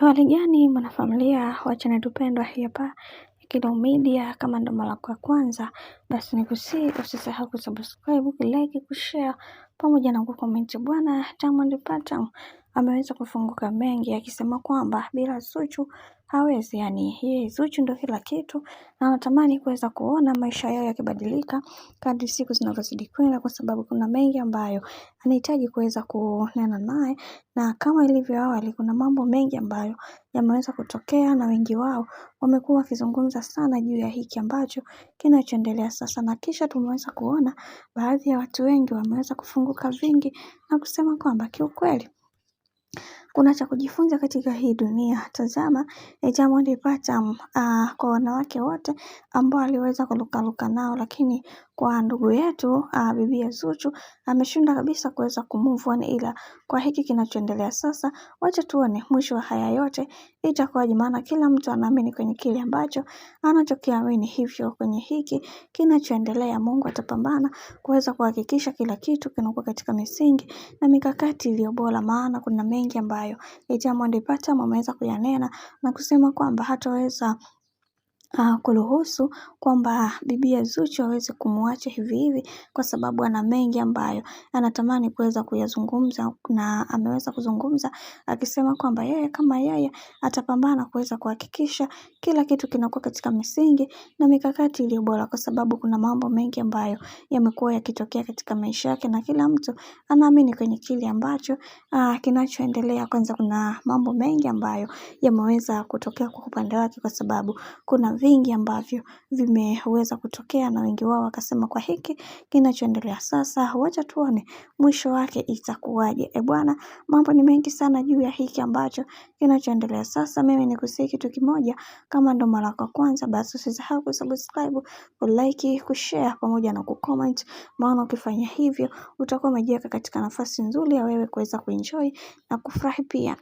Hali gani mwanafamilia wa channel tupendwa hapa Kilo Media. Kama ndo mara ya kwanza, basi nikusihi usisahau kusubscribe, kulike, kushare pamoja na kucomment. Bwana Diamond Platnumz ameweza kufunguka mengi akisema kwamba bila Zuchu hawezi, yani yeye Zuchu ndo kila kitu, na anatamani kuweza kuona maisha yao yakibadilika kadri siku zinavyozidi kwenda, kwa sababu kuna mengi ambayo anahitaji kuweza kunena naye. Na kama ilivyo awali, kuna mambo mengi ambayo yameweza kutokea na wengi wao wamekuwa wakizungumza sana juu ya hiki ambacho kinachoendelea sasa, na kisha tumeweza kuona baadhi ya watu wengi wameweza kufunguka vingi na kusema kwamba kiukweli kuna cha kujifunza katika hii dunia. Tazama Diamond Platnumz kwa wanawake wote ambao aliweza kurukaruka nao, lakini kwa ndugu yetu bibi Zuchu ameshinda kabisa kuweza kumove on. Ila kwa hiki kinachoendelea sasa, wacha tuone mwisho wa haya yote itakuwaje, maana kila mtu anaamini kwenye kile ambacho anachokiamini. Hivyo kwenye hiki kinachoendelea, Mungu atapambana kuweza kuhakikisha kila kitu kinakuwa katika misingi na mikakati iliyo bora, maana kuna mengi ambayo Diamond Platnumz ameweza kuyanena na kusema kwamba hataweza kuruhusu kwamba bibi Zuchu aweze kumwacha hivi hivi, kwa sababu ana mengi ambayo anatamani kuweza kuyazungumza, na ameweza kuzungumza akisema kwamba yeye kama yeye atapambana kuweza kuhakikisha kila kitu kinakuwa katika misingi na mikakati iliyo bora, kwa sababu kuna mambo mengi ambayo yamekuwa yakitokea katika maisha yake na kila mtu anaamini kwenye kile ambacho kinachoendelea. Kwanza kuna mambo mengi ambayo yameweza kutokea kwa upande wake, kwa sababu kuna vingi ambavyo vimeweza kutokea na wengi wao wakasema kwa hiki kinachoendelea sasa, wacha tuone mwisho wake itakuwaje. Bwana, mambo ni mengi sana juu ya hiki ambacho kinachoendelea sasa. Mimi nikusihi kitu kimoja, kama ndo mara ya kwanza, basi usisahau kusubscribe, kulike, kushare pamoja na kucomment, maana ukifanya hivyo utakuwa umejiweka katika nafasi nzuri ya wewe kuweza kuenjoy na kufurahi pia.